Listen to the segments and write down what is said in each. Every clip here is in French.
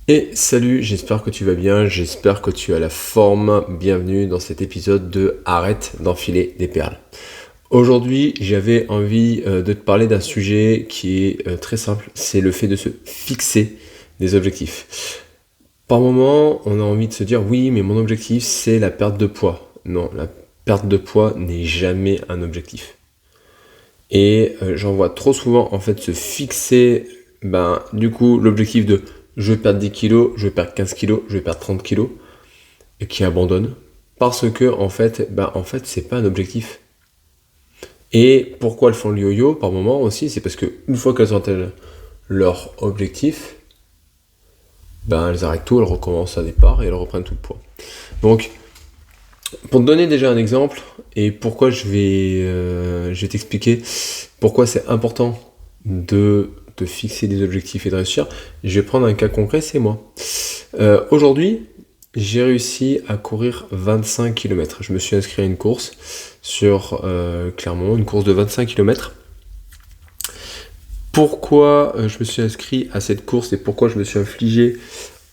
Et salut, j'espère que tu vas bien, j'espère que tu as la forme. Bienvenue dans cet épisode de Arrête d'enfiler des perles. Aujourd'hui, j'avais envie de te parler d'un sujet qui est très simple, c'est le fait de se fixer des objectifs. Par moment, on a envie de se dire oui, mais mon objectif c'est la perte de poids. Non, la perte de poids n'est jamais un objectif. Et j'en vois trop souvent en fait se fixer du coup l'objectif de je vais perdre 10 kilos, je vais perdre 15 kilos, je vais perdre 30 kilos et qui abandonnent parce que en fait c'est pas un objectif. Et pourquoi elles font le yo-yo par moment aussi, c'est parce que une fois qu'elles ont atteint leur objectif, elles arrêtent tout, elles recommencent à départ et elles reprennent tout le poids. Donc pour te donner déjà un exemple et pourquoi je vais t'expliquer pourquoi c'est important de te fixer des objectifs et de réussir, je vais prendre un cas concret, c'est moi. Aujourd'hui, j'ai réussi à courir 25 km. Je me suis inscrit à une course sur Clermont, une course de 25 km. Pourquoi je me suis inscrit à cette course et pourquoi je me suis infligé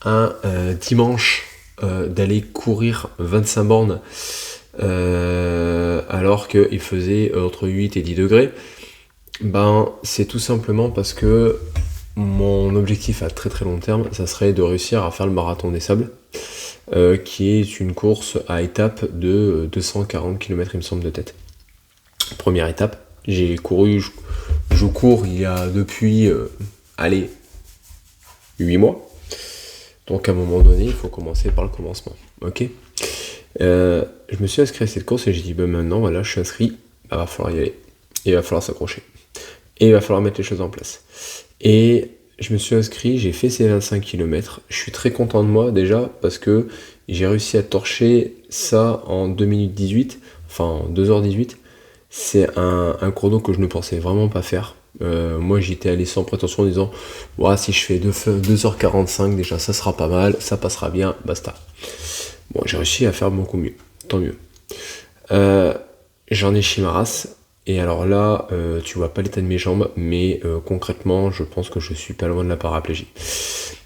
un dimanche d'aller courir 25 bornes alors qu'il faisait entre 8 et 10 degrés. C'est tout simplement parce que mon objectif à très très long terme, ça serait de réussir à faire le marathon des sables, qui est une course à étapes de 240 km il me semble de tête. Première étape, j'ai couru, je cours il y a depuis, 8 mois. Donc à un moment donné, il faut commencer par le commencement. Ok. Je me suis inscrit à cette course et j'ai dit maintenant voilà, je suis inscrit, va falloir y aller. Et il va falloir s'accrocher. Et il va falloir mettre les choses en place. Et je me suis inscrit, j'ai fait ces 25 km. Je suis très content de moi déjà parce que j'ai réussi à torcher ça en 2 minutes 18, enfin en 2h18. C'est un chrono que je ne pensais vraiment pas faire. Moi j'étais allé sans prétention en disant si je fais 2h45 déjà ça sera pas mal, ça passera bien, basta. Bon, j'ai réussi à faire beaucoup mieux, tant mieux. Euh, J'en ai chez ma race. Et alors là, tu vois pas l'état de mes jambes, mais concrètement, je pense que je suis pas loin de la paraplégie.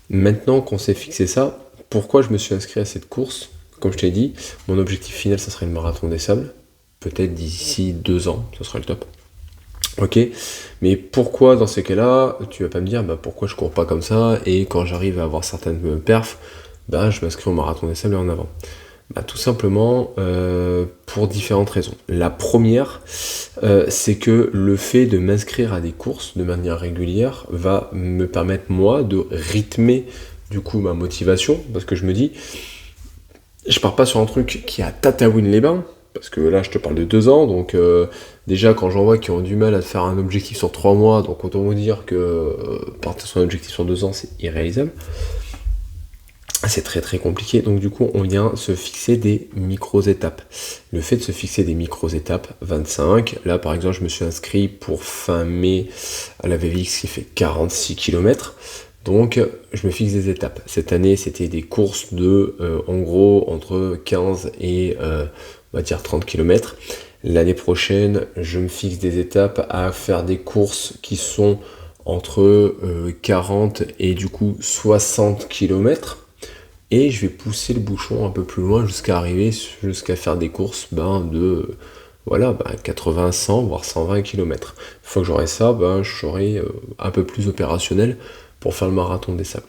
Maintenant qu'on s'est fixé ça, pourquoi je me suis inscrit à cette course? Comme je t'ai dit, mon objectif final, ça serait le marathon des sables. Peut-être d'ici 2 ans, ce sera le top. Ok, mais pourquoi dans ces cas-là, tu vas pas me dire pourquoi je cours pas comme ça et quand j'arrive à avoir certaines perfs, je m'inscris au marathon des sables et en avant. Tout simplement pour différentes raisons. La première, c'est que le fait de m'inscrire à des courses de manière régulière va me permettre moi de rythmer du coup ma motivation, parce que je me dis, je pars pas sur un truc qui est à Tataouine-les-Bains, parce que là je te parle de 2 ans, donc déjà quand j'en vois qui ont du mal à faire un objectif sur 3 mois, donc autant vous dire que partir sur un objectif sur 2 ans c'est irréalisable. C'est très très compliqué, donc du coup on vient se fixer des micro-étapes. Le fait de se fixer des micro-étapes, 25, là par exemple je me suis inscrit pour fin mai à la VVX qui fait 46 km, donc je me fixe des étapes. Cette année c'était des courses de en gros entre 15 et on va dire 30 km. L'année prochaine je me fixe des étapes à faire des courses qui sont entre 40 et du coup 60 km. Et je vais pousser le bouchon un peu plus loin jusqu'à arriver, jusqu'à faire des courses de 80, 100, voire 120 km. Une fois que j'aurai ça, je serai un peu plus opérationnel pour faire le marathon des sables.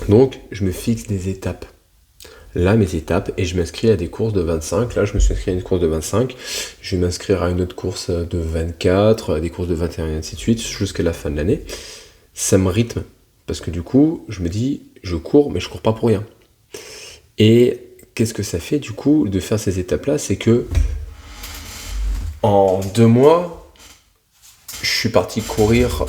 Donc, je me fixe des étapes. Là, mes étapes, et je m'inscris à des courses de 25. Là, je me suis inscrit à une course de 25. Je vais m'inscrire à une autre course de 24, à des courses de 21, et ainsi de suite, jusqu'à la fin de l'année. Ça me rythme. Parce que du coup, je me dis, je cours, mais je cours pas pour rien. Et qu'est-ce que ça fait du coup de faire ces étapes-là? C'est que en 2 mois, je suis parti courir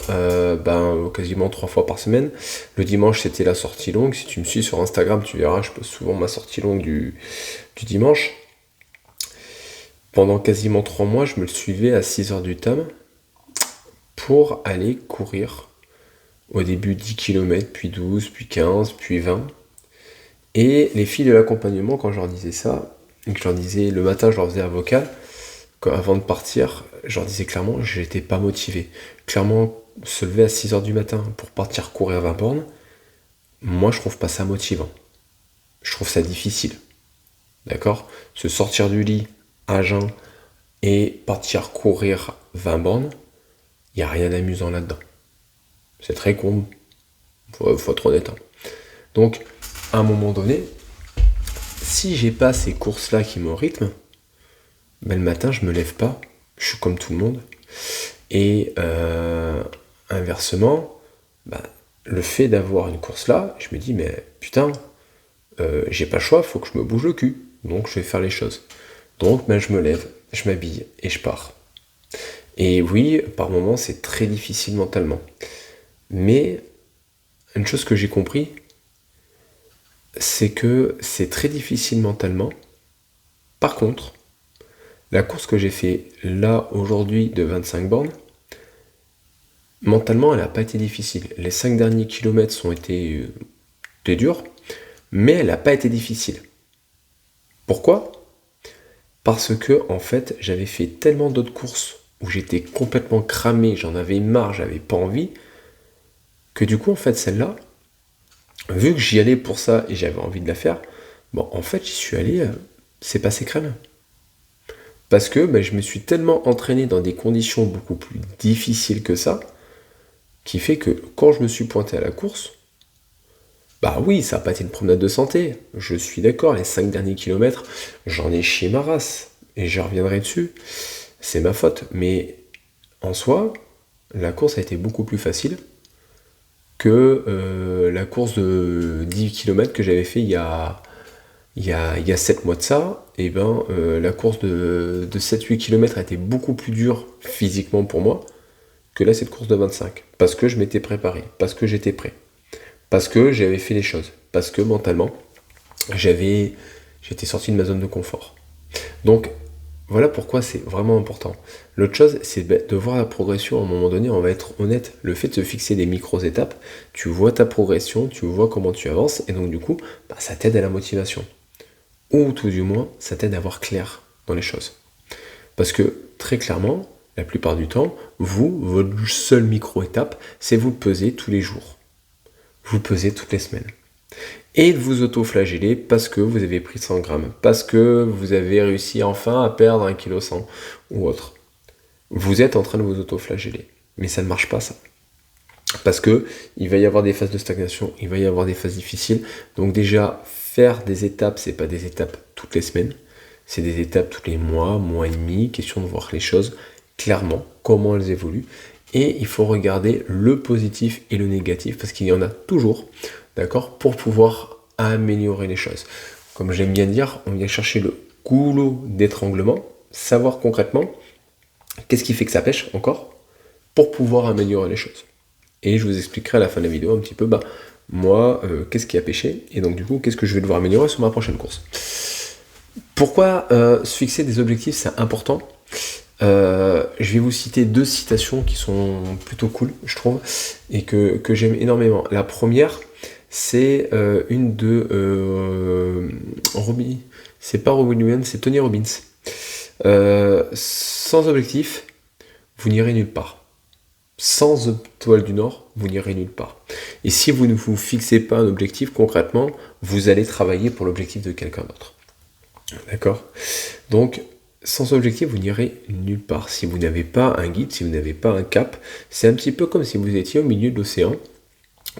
quasiment 3 fois par semaine. Le dimanche, c'était la sortie longue. Si tu me suis sur Instagram, tu verras, je poste souvent ma sortie longue du dimanche. Pendant quasiment 3 mois, je me le suivais à 6h du tam pour aller courir. Au début 10 km, puis 12, puis 15, puis 20. Et les filles de l'accompagnement, quand je leur disais ça, et que je leur disais le matin, je leur faisais un vocal, avant de partir, je leur disais clairement, j'étais pas motivé. Clairement, se lever à 6h du matin pour partir courir 20 bornes, moi je trouve pas ça motivant. Je trouve ça difficile. D'accord? Se sortir du lit à jeun et partir courir 20 bornes, il n'y a rien d'amusant là-dedans. C'est très con. Faut être honnête. Hein. Donc, à un moment donné, si j'ai pas ces courses-là qui me rythment, ben le matin, je me lève pas. Je suis comme tout le monde. Et inversement, ben, le fait d'avoir une course là, je me dis, mais putain, j'ai pas le choix, faut que je me bouge le cul. Donc, je vais faire les choses. Donc, ben, je me lève, je m'habille et je pars. Et oui, par moments, c'est très difficile mentalement. Mais une chose que j'ai compris, c'est que c'est très difficile mentalement. Par contre, la course que j'ai fait là aujourd'hui de 25 bornes, mentalement elle n'a pas été difficile. Les 5 derniers kilomètres ont été durs, mais elle n'a pas été difficile. Pourquoi ? Parce que en fait j'avais fait tellement d'autres courses où j'étais complètement cramé, j'en avais marre, j'avais pas envie, que du coup en fait celle-là, vu que j'y allais pour ça et j'avais envie de la faire, bon en fait j'y suis allé, c'est passé crème. Parce que je me suis tellement entraîné dans des conditions beaucoup plus difficiles que ça, qui fait que quand je me suis pointé à la course, bah oui, ça n'a pas été une promenade de santé. Je suis d'accord, les 5 derniers kilomètres, j'en ai chié ma race. Et je reviendrai dessus. C'est ma faute. Mais en soi, la course a été beaucoup plus facile que la course de 10 kilomètres que j'avais fait il y a 7 mois de ça. Et la course de 7-8 kilomètres a été beaucoup plus dure physiquement pour moi que là cette course de 25. Parce que je m'étais préparé, parce que j'étais prêt. Parce que j'avais fait les choses, parce que mentalement, j'étais sorti de ma zone de confort. Donc, voilà pourquoi c'est vraiment important. L'autre chose, c'est de voir la progression. À un moment donné, on va être honnête, le fait de se fixer des micro-étapes, tu vois ta progression, tu vois comment tu avances, et donc du coup, ça t'aide à la motivation. Ou tout du moins, ça t'aide à voir clair dans les choses. Parce que, très clairement, la plupart du temps, votre seule micro-étape, c'est vous peser tous les jours. Vous pesez toutes les semaines. Et de vous auto-flageller parce que vous avez pris 100 grammes, parce que vous avez réussi enfin à perdre 1,1 kg ou autre. Vous êtes en train de vous auto-flageller. Mais ça ne marche pas ça. Parce que il va y avoir des phases de stagnation, il va y avoir des phases difficiles. Donc déjà, faire des étapes, c'est pas des étapes toutes les semaines. C'est des étapes tous les mois, mois et demi, question de voir les choses clairement, comment elles évoluent. Et il faut regarder le positif et le négatif, parce qu'il y en a toujours, d'accord, pour pouvoir améliorer les choses. Comme j'aime bien dire, on vient chercher le goulot d'étranglement, savoir concrètement qu'est-ce qui fait que ça pêche encore, pour pouvoir améliorer les choses. Et je vous expliquerai à la fin de la vidéo un petit peu, moi, qu'est-ce qui a pêché, et donc du coup, qu'est-ce que je vais devoir améliorer sur ma prochaine course. Pourquoi se fixer des objectifs, c'est important ? Je vais vous citer 2 citations qui sont plutôt cool, je trouve, et que j'aime énormément. La première, c'est une de c'est pas Robin Williams, c'est Tony Robbins. Sans objectif, vous n'irez nulle part. Sans étoile du Nord, vous n'irez nulle part. Et si vous ne vous fixez pas un objectif, concrètement, vous allez travailler pour l'objectif de quelqu'un d'autre. D'accord ? Donc, sans objectif, vous n'irez nulle part. Si vous n'avez pas un guide, si vous n'avez pas un cap, c'est un petit peu comme si vous étiez au milieu de l'océan,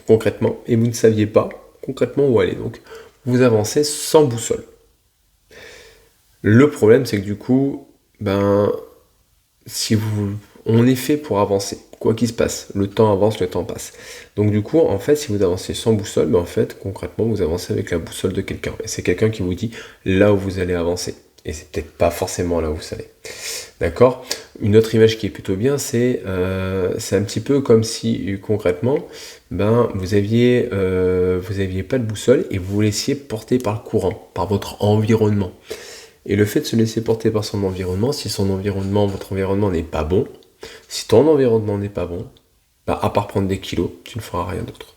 concrètement, et vous ne saviez pas concrètement où aller. Donc, vous avancez sans boussole. Le problème, c'est que du coup, on est fait pour avancer. Quoi qu'il se passe, le temps avance, le temps passe. Donc du coup, en fait, si vous avancez sans boussole, en fait, concrètement, vous avancez avec la boussole de quelqu'un. Et c'est quelqu'un qui vous dit là où vous allez avancer. Et c'est peut-être pas forcément là où vous allez. D'accord ? Une autre image qui est plutôt bien, c'est un petit peu comme si, concrètement, vous aviez pas de boussole et vous vous laissiez porter par le courant, par votre environnement. Et le fait de se laisser porter par son environnement, si votre environnement n'est pas bon, si ton environnement n'est pas bon, à part prendre des kilos, tu ne feras rien d'autre.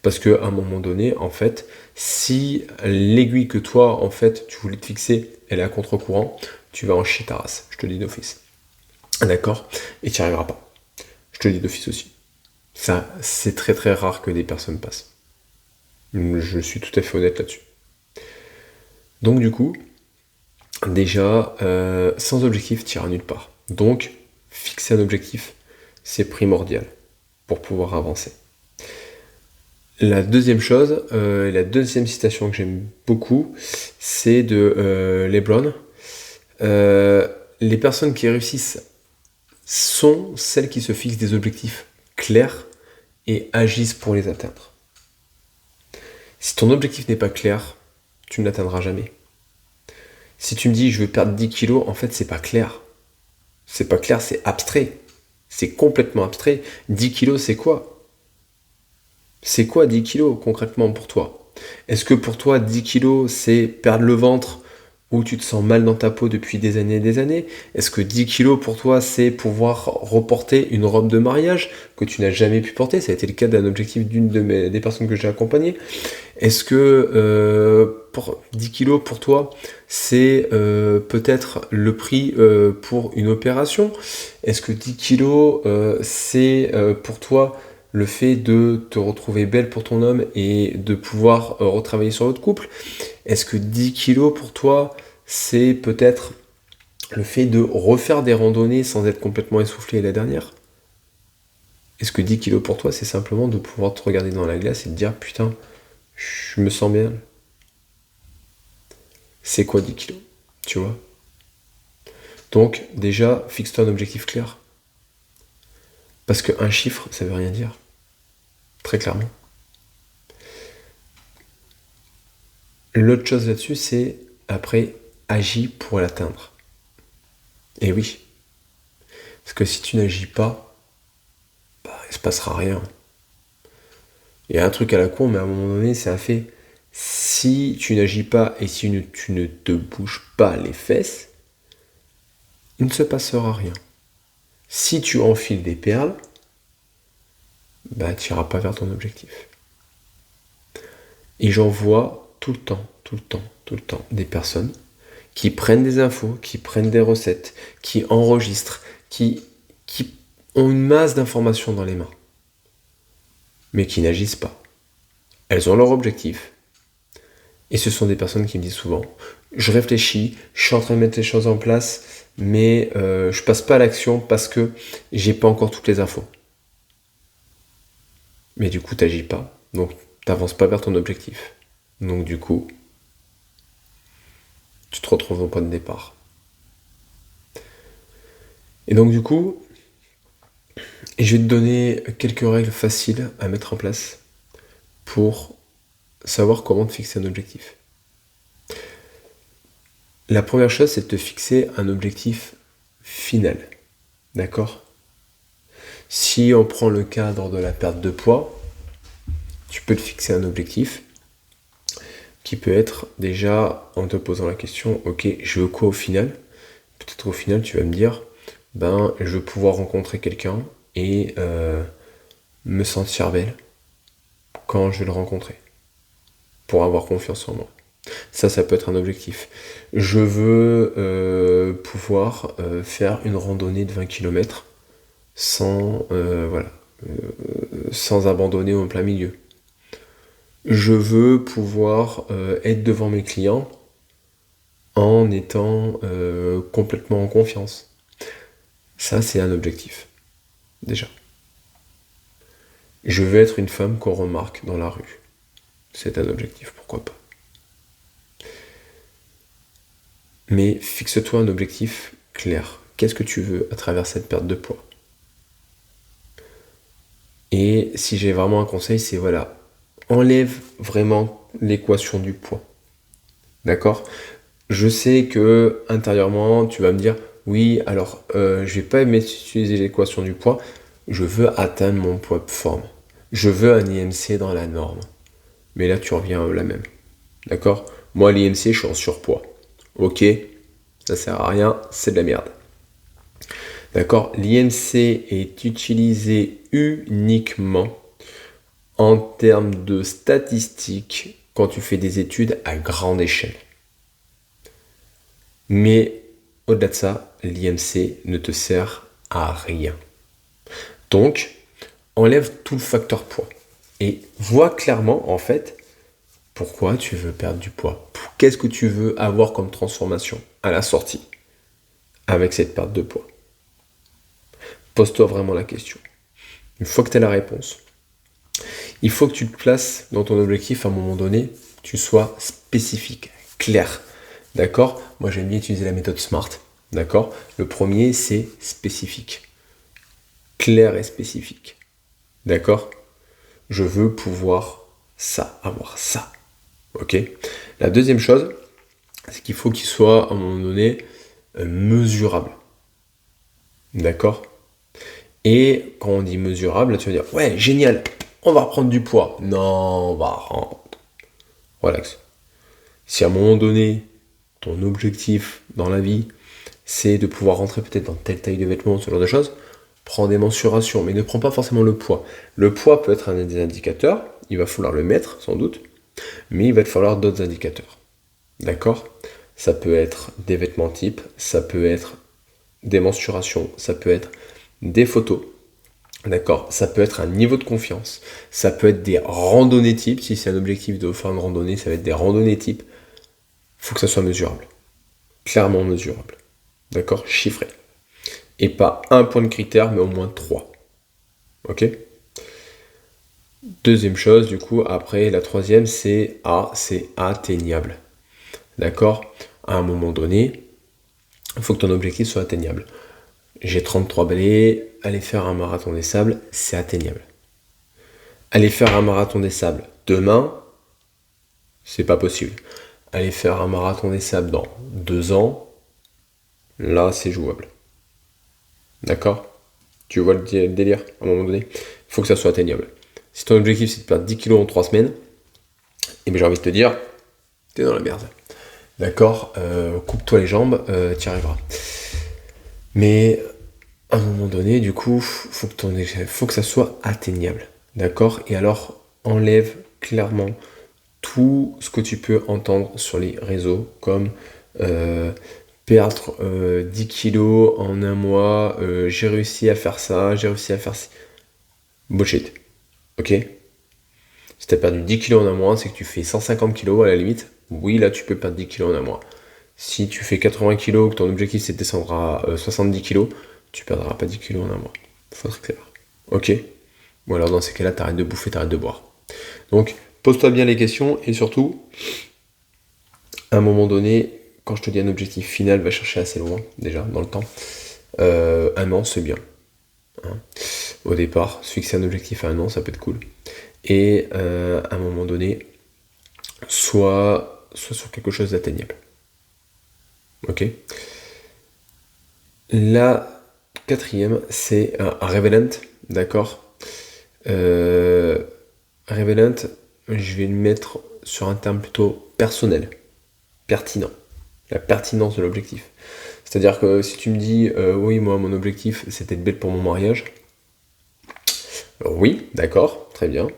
Parce qu'à un moment donné, en fait, si l'aiguille que toi, en fait, tu voulais te fixer, elle est à contre-courant, tu vas en chier ta race. Je te le dis d'office. D'accord ? Et tu n'y arriveras pas. Je te le dis d'office aussi. Ça, c'est très très rare que des personnes passent. Je suis tout à fait honnête là-dessus. Donc du coup, déjà, sans objectif, tu iras nulle part. Donc, fixer un objectif, c'est primordial pour pouvoir avancer. La deuxième chose, la deuxième citation que j'aime beaucoup, c'est de LeBron. Les personnes qui réussissent sont celles qui se fixent des objectifs clairs et agissent pour les atteindre. Si ton objectif n'est pas clair, tu ne l'atteindras jamais. Si tu me dis je veux perdre 10 kilos, en fait c'est pas clair. C'est pas clair, c'est abstrait. C'est complètement abstrait. 10 kilos c'est quoi ? C'est quoi 10 kilos concrètement pour toi ? Est-ce que pour toi 10 kilos c'est perdre le ventre où tu te sens mal dans ta peau depuis des années et des années ? Est-ce que 10 kilos pour toi c'est pouvoir reporter une robe de mariage que tu n'as jamais pu porter ? Ça a été le cas d'un objectif des personnes que j'ai accompagnées. Est-ce que pour 10 kilos pour toi c'est peut-être le prix pour une opération ? Est-ce que 10 kilos c'est pour toi le fait de te retrouver belle pour ton homme et de pouvoir retravailler sur votre couple ? Est-ce que 10 kilos pour toi, c'est peut-être le fait de refaire des randonnées sans être complètement essoufflé la dernière ? Est-ce que 10 kilos pour toi, c'est simplement de pouvoir te regarder dans la glace et te dire « Putain, je me sens bien ». C'est quoi 10 kilos ? Tu vois ? Donc déjà, fixe-toi un objectif clair. Parce qu'un chiffre, ça veut rien dire. Très clairement. L'autre chose là-dessus, c'est après, agis pour l'atteindre. Et oui. Parce que si tu n'agis pas, il se passera rien. Il y a un truc à la con, mais à un moment donné, c'est un fait. Si tu n'agis pas et si tu ne te bouges pas les fesses, il ne se passera rien. Si tu enfiles des perles, tu n'iras pas vers ton objectif. Et j'en vois tout le temps des personnes qui prennent des infos, qui prennent des recettes, qui enregistrent, qui ont une masse d'informations dans les mains, mais qui n'agissent pas. Elles ont leur objectif. Et ce sont des personnes qui me disent souvent, je réfléchis, je suis en train de mettre les choses en place, mais je passe pas à l'action parce que j'ai pas encore toutes les infos. Mais du coup, t'agis pas, donc t'avances pas vers ton objectif. Donc du coup, tu te retrouves au point de départ. Et donc du coup, je vais te donner quelques règles faciles à mettre en place pour savoir comment te fixer un objectif. La première chose, c'est de te fixer un objectif final. D'accord ? Si on prend le cadre de la perte de poids, tu peux te fixer un objectif qui peut être déjà en te posant la question, ok, je veux quoi au final ? Peut-être au final, tu vas me dire, je veux pouvoir rencontrer quelqu'un et me sentir belle quand je vais le rencontrer, pour avoir confiance en moi. Ça peut être un objectif. Je veux pouvoir faire une randonnée de 20 km sans abandonner en plein milieu. Je veux pouvoir être devant mes clients en étant complètement en confiance. Ça, c'est un objectif, déjà. Je veux être une femme qu'on remarque dans la rue. C'est un objectif, pourquoi pas. Mais fixe-toi un objectif clair. Qu'est-ce que tu veux à travers cette perte de poids ? Et si j'ai vraiment un conseil, c'est enlève vraiment l'équation du poids. D'accord ? Je sais que intérieurement, tu vas me dire, oui, alors je vais pas utiliser l'équation du poids, je veux atteindre mon poids de forme. Je veux un IMC dans la norme. Mais là, tu reviens à la même. D'accord ? Moi, l'IMC, je suis en surpoids. Ok, ça sert à rien, c'est de la merde. D'accord ? L'IMC est utilisé uniquement en termes de statistiques quand tu fais des études à grande échelle. Mais au-delà de ça, l'IMC ne te sert à rien. Donc, enlève tout le facteur poids et vois clairement, en fait, Pourquoi tu veux perdre du poids? Qu'est-ce que tu veux avoir comme transformation à la sortie avec cette perte de poids? Pose-toi vraiment la question. Une fois que tu as la réponse, il faut que tu te places dans ton objectif à un moment donné, que tu sois spécifique, clair. D'accord? Moi, j'aime bien utiliser la méthode SMART. D'accord? Le premier, c'est spécifique. Clair et spécifique. D'accord? Je veux pouvoir ça, avoir ça. Ok? La deuxième chose, c'est qu'il faut qu'il soit à un moment donné mesurable. D'accord? Et quand on dit mesurable, là, tu vas dire ouais, génial, on va reprendre du poids. Non, on va rendre. Relax. Si à un moment donné, ton objectif dans la vie, c'est de pouvoir rentrer peut-être dans telle taille de vêtements, ce genre de choses, prends des mensurations, mais ne prends pas forcément le poids. Le poids peut être un des indicateurs, il va falloir le mettre, sans doute, mais il va te falloir d'autres indicateurs. D'accord? Ça peut être des vêtements types, ça peut être des mensurations, ça peut être des photos. D'accord? Ça peut être un niveau de confiance, ça peut être des randonnées types. Si c'est un objectif de faire une randonnée, ça va être des randonnées types. Il faut que ça soit mesurable. Clairement mesurable. D'accord? Chiffré. Et pas un point de critère, mais au moins 3. Ok? Deuxième chose, du coup, après, la troisième, c'est atteignable. D'accord? À un moment donné, il faut que ton objectif soit atteignable. J'ai 33 balais, aller faire un marathon des sables, c'est atteignable. Aller faire un marathon des sables demain, c'est pas possible. Aller faire un marathon des sables dans 2 ans, là, c'est jouable. D'accord? Tu vois le délire à un moment donné? Il faut que ça soit atteignable. Si ton objectif c'est de perdre 10 kilos en 3 semaines, et bien j'ai envie de te dire, t'es dans la merde. D'accord? Coupe-toi les jambes, t'y arriveras. Mais à un moment donné, du coup, faut que ça soit atteignable. D'accord? Et alors, enlève clairement tout ce que tu peux entendre sur les réseaux, comme perdre 10 kilos en un mois, j'ai réussi à faire ça, j'ai réussi à faire ça. Bullshit. Ok? Si tu as perdu 10 kilos en un mois, c'est que tu fais 150 kilos à la limite. Oui, là, tu peux perdre 10 kilos en un mois. Si tu fais 80 kilos, que ton objectif c'est de descendre à 70 kilos, tu perdras pas 10 kilos en un mois. Faut être clair. Ok? Ou alors dans ces cas-là, t'arrêtes de bouffer, t'arrêtes de boire. Donc, pose-toi bien les questions et surtout, à un moment donné, quand je te dis un objectif final, va chercher assez loin, déjà, dans le temps. Un an, c'est bien. Hein. Au départ, se fixer un objectif à un an, ça peut être cool. Et à un moment donné, soit sur quelque chose d'atteignable. Ok? La quatrième, c'est un Revenant, d'accord? Revenant, je vais le mettre sur un terme plutôt personnel, pertinent, la pertinence de l'objectif. C'est-à-dire que si tu me dis, oui, moi, mon objectif, c'était de belle pour mon mariage, alors, oui, d'accord, très bien.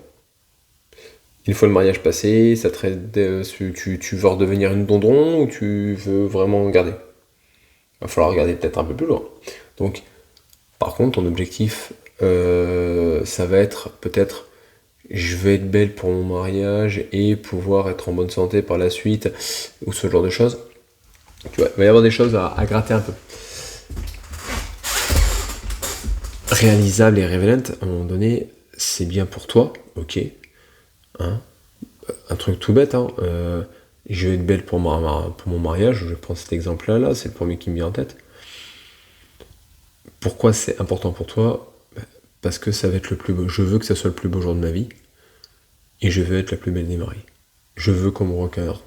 Une fois le mariage passé, ça tu veux redevenir une dondon ou tu veux vraiment garder? Il va falloir regarder peut-être un peu plus loin. Donc, par contre, ton objectif, ça va être peut-être je vais être belle pour mon mariage et pouvoir être en bonne santé par la suite, ou ce genre de choses. Tu vois, il va y avoir des choses à gratter un peu. Réalisable et révélante, à un moment donné, c'est bien pour toi, ok. Hein, un truc tout bête, hein. Je vais être belle pour mon mariage, je prends cet exemple-là, c'est le premier qui me vient en tête. Pourquoi c'est important pour toi? Parce que ça va être le plus beau. Je veux que ça soit le plus beau jour de ma vie. Et je veux être la plus belle des mariées. Je veux qu'on me regarde.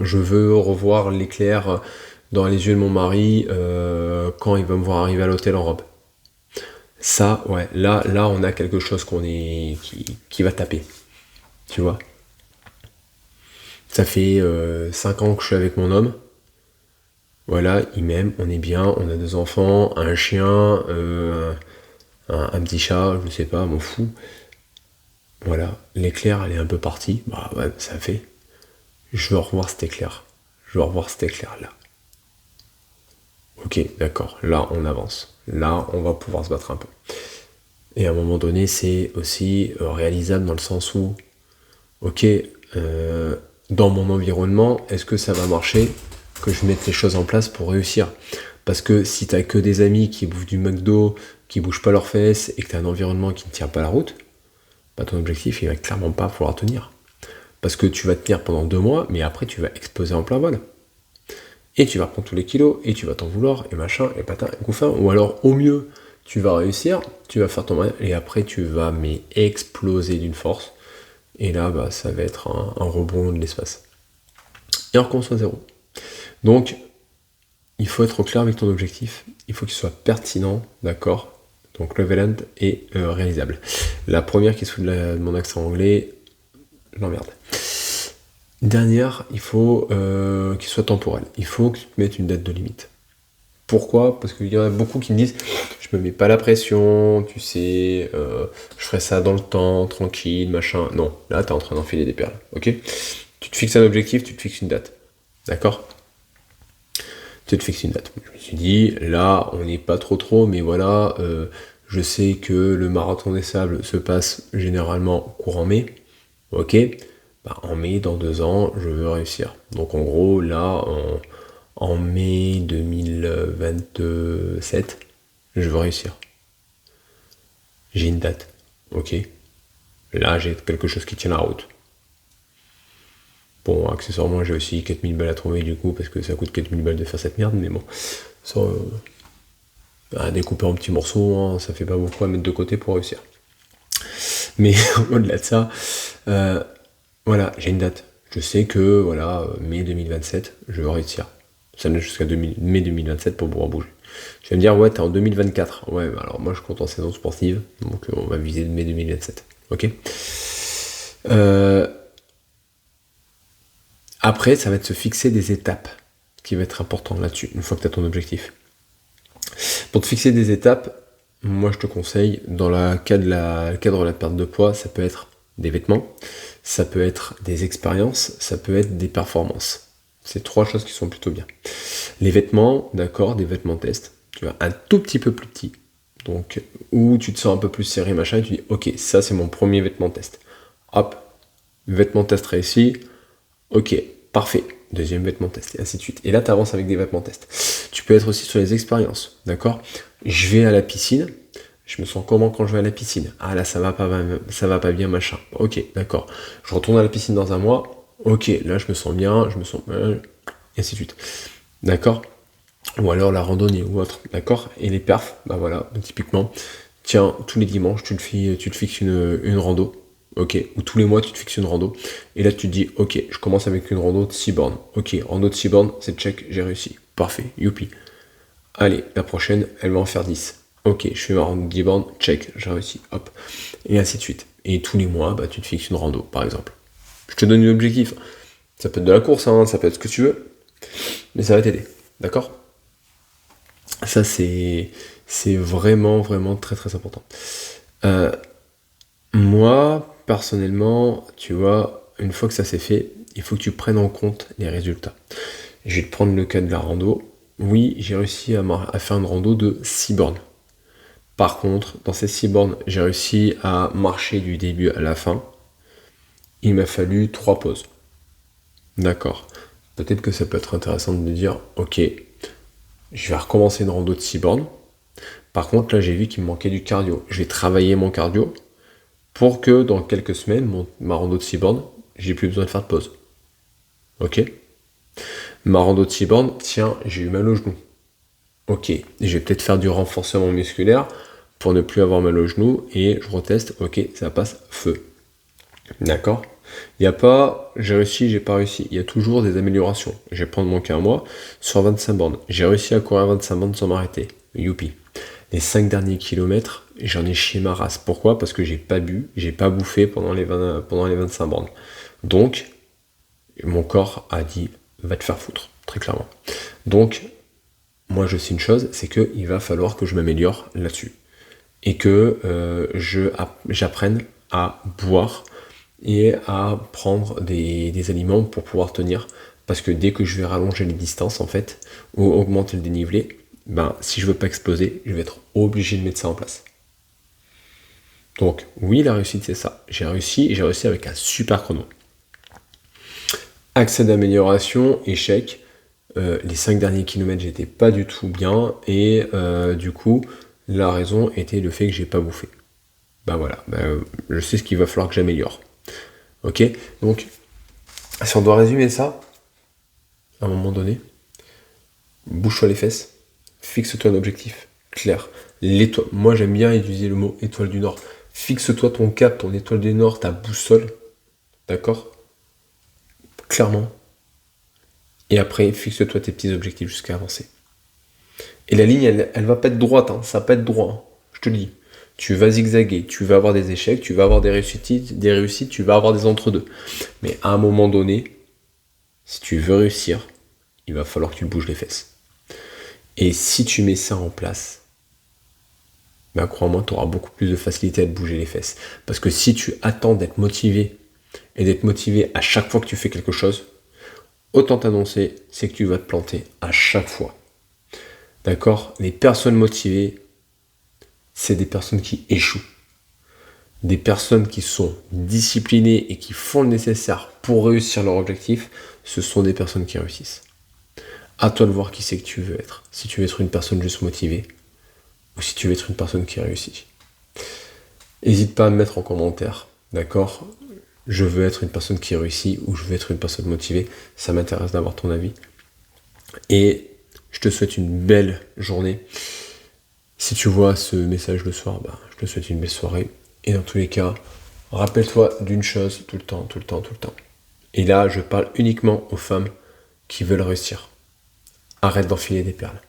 Je veux revoir l'éclair dans les yeux de mon mari quand il va me voir arriver à l'hôtel en robe. Ça, ouais, là on a quelque chose qui va taper. Tu vois? Ça fait 5 ans que je suis avec mon homme. Voilà, il m'aime, on est bien, on a 2 enfants, un chien, un petit chat, je sais pas, m'en fous. Voilà, l'éclair, elle est un peu partie. Bah ouais, ça fait. Je veux revoir cet éclair. Je veux revoir cet éclair-là. Ok, d'accord, là on avance. Là, on va pouvoir se battre un peu. Et à un moment donné, c'est aussi réalisable dans le sens où, ok, dans mon environnement, est-ce que ça va marcher que je mette les choses en place pour réussir? Parce que si t'as que des amis qui bouffent du McDo, qui bougent pas leurs fesses, et que t'as un environnement qui ne tient pas la route, bah ton objectif, il va clairement pas falloir tenir. Parce que tu vas tenir pendant 2 mois, mais après tu vas exploser en plein vol. Et tu vas reprendre tous les kilos, et tu vas t'en vouloir, et machin, et patin, et couffin. Ou alors, au mieux, tu vas réussir, tu vas faire ton moyen, et après tu vas exploser d'une force. Et là, bah, ça va être un rebond de l'espace. Et on recommence à zéro. Donc, il faut être au clair avec ton objectif. Il faut qu'il soit pertinent, d'accord? Donc, relevant et réalisable. La première qui se fout de mon accent anglais, je l'emmerde. Dernière, il faut qu'il soit temporel. Il faut que tu te mettes une date de limite. Pourquoi? Parce qu'il y en a beaucoup qui me disent je me mets pas la pression, tu sais, je ferai ça dans le temps, tranquille, machin. Non, là t'es en train d'enfiler des perles, ok? Tu te fixes un objectif, tu te fixes une date. D'accord? Tu te fixes une date. Je me suis dit, là, on n'est pas trop, mais voilà, je sais que le marathon des sables se passe généralement courant mai. Ok? Bah, en mai, dans 2 ans, je veux réussir. Donc en gros, là, en mai 2027, je veux réussir. J'ai une date. Ok? Là, j'ai quelque chose qui tient la route. Bon, accessoirement, j'ai aussi 4000 balles à trouver du coup, parce que ça coûte 4000 balles de faire cette merde, mais bon. Ça, à découper en petits morceaux, hein, ça fait pas beaucoup à mettre de côté pour réussir. Mais au-delà de ça, voilà, j'ai une date. Je sais que, voilà, mai 2027, je veux réussir. Ça me laisse jusqu'à mai 2027 pour pouvoir bouger. Tu vas me dire, ouais, t'es en 2024. Ouais, bah alors moi je compte en saison sportive, donc on va viser mai 2027. Ok? Après, ça va être se fixer des étapes, qui va être important là-dessus, une fois que tu as ton objectif. Pour te fixer des étapes, moi je te conseille, dans le cadre de la perte de poids, ça peut être des vêtements, ça peut être des expériences, ça peut être des performances. C'est 3 choses qui sont plutôt bien. Les vêtements, d'accord, des vêtements test, tu vois, un tout petit peu plus petit, donc où tu te sens un peu plus serré, machin, et tu dis, ok, ça c'est mon premier vêtement test. Hop, vêtement test réussi, ok, parfait. Deuxième vêtement test, et ainsi de suite. Et là, tu avances avec des vêtements test. Tu peux être aussi sur les expériences, d'accord? Je vais à la piscine, je me sens comment quand je vais à la piscine? Ah là, ça va pas bien, machin. Ok, d'accord. Je retourne à la piscine dans un mois, ok, là, je me sens bien, je me sens mal, et ainsi de suite. D'accord? Ou alors la randonnée ou autre, d'accord? Et les perfs, bah voilà, typiquement, tiens, tous les dimanches, tu te fixes une rando, ok? Ou tous les mois, tu te fixes une rando, et là, tu te dis, ok, je commence avec une rando de 6 bornes, ok, rando de 6 bornes, c'est check, j'ai réussi, parfait, youpi. Allez, la prochaine, elle va en faire 10. Ok, je fais ma rando de 10 bornes, check, j'ai réussi, hop, et ainsi de suite. Et tous les mois, bah, tu te fixes une rando, par exemple. Je te donne un objectif, ça peut être de la course, hein, ça peut être ce que tu veux, mais ça va t'aider, d'accord? Ça, c'est vraiment, vraiment très, très important. Moi, personnellement, tu vois, une fois que ça s'est fait, il faut que tu prennes en compte les résultats. Je vais te prendre le cas de la rando. Oui, j'ai réussi à faire une rando de 6 bornes. Par contre, dans ces 6 bornes, j'ai réussi à marcher du début à la fin. Il m'a fallu 3 pauses. D'accord. Peut-être que ça peut être intéressant de me dire, ok, je vais recommencer une rando de 6 bornes. Par contre, là, j'ai vu qu'il me manquait du cardio. Je vais travailler mon cardio pour que dans quelques semaines, ma rando de 6 bornes, j'ai plus besoin de faire de pause. Ok? Ma rando de 6 bornes, tiens, j'ai eu mal au genou. Ok, je vais peut-être faire du renforcement musculaire pour ne plus avoir mal au genou et je reteste, ok, ça passe feu. D'accord? Il n'y a pas j'ai réussi, j'ai pas réussi. Il y a toujours des améliorations. Je vais prendre mon cas à moi sur 25 bornes. J'ai réussi à courir 25 bornes sans m'arrêter. Youpi. Les 5 derniers kilomètres, j'en ai chié ma race. Pourquoi? Parce que j'ai pas bu, j'ai pas bouffé pendant les 25 bornes. Donc, mon corps a dit, va te faire foutre, très clairement. Donc, moi je sais une chose, c'est qu'il va falloir que je m'améliore là-dessus. Et que j'apprenne à boire et à prendre des aliments pour pouvoir tenir. Parce que dès que je vais rallonger les distances, en fait, ou augmenter le dénivelé, ben, si je veux pas exploser, je vais être obligé de mettre ça en place. Donc, oui, la réussite, c'est ça. J'ai réussi avec un super chrono. Accès d'amélioration, échec. Les 5 derniers kilomètres, j'étais pas du tout bien. Et du coup, la raison était le fait que j'ai pas bouffé. Ben voilà, je sais ce qu'il va falloir que j'améliore. Ok? Donc, si on doit résumer ça, à un moment donné, bouge-toi les fesses, fixe-toi un objectif clair. Moi, j'aime bien utiliser le mot étoile du Nord. Fixe-toi ton cap, ton étoile du Nord, ta boussole. D'accord? Clairement. Et après, fixe-toi tes petits objectifs jusqu'à avancer. Et la ligne, elle va pas être droite, hein. Ça va pas être droit, hein. Je te le dis. Tu vas zigzaguer, tu vas avoir des échecs, tu vas avoir des réussites, tu vas avoir des entre-deux. Mais à un moment donné, si tu veux réussir, il va falloir que tu bouges les fesses. Et si tu mets ça en place, crois-moi, tu auras beaucoup plus de facilité à te bouger les fesses. Parce que si tu attends d'être motivé, et d'être motivé à chaque fois que tu fais quelque chose, autant t'annoncer, c'est que tu vas te planter à chaque fois. D'accord? Les personnes motivées, c'est des personnes qui échouent. Des personnes qui sont disciplinées et qui font le nécessaire pour réussir leur objectif, ce sont des personnes qui réussissent. À toi de voir qui c'est que tu veux être. Si tu veux être une personne juste motivée, ou si tu veux être une personne qui réussit. N'hésite pas à me mettre en commentaire, d'accord? Je veux être une personne qui réussit ou je veux être une personne motivée. Ça m'intéresse d'avoir ton avis. Et je te souhaite une belle journée. Si tu vois ce message le soir, je te souhaite une belle soirée. Et dans tous les cas, rappelle-toi d'une chose tout le temps, tout le temps, tout le temps. Et là, je parle uniquement aux femmes qui veulent réussir. Arrête d'enfiler des perles.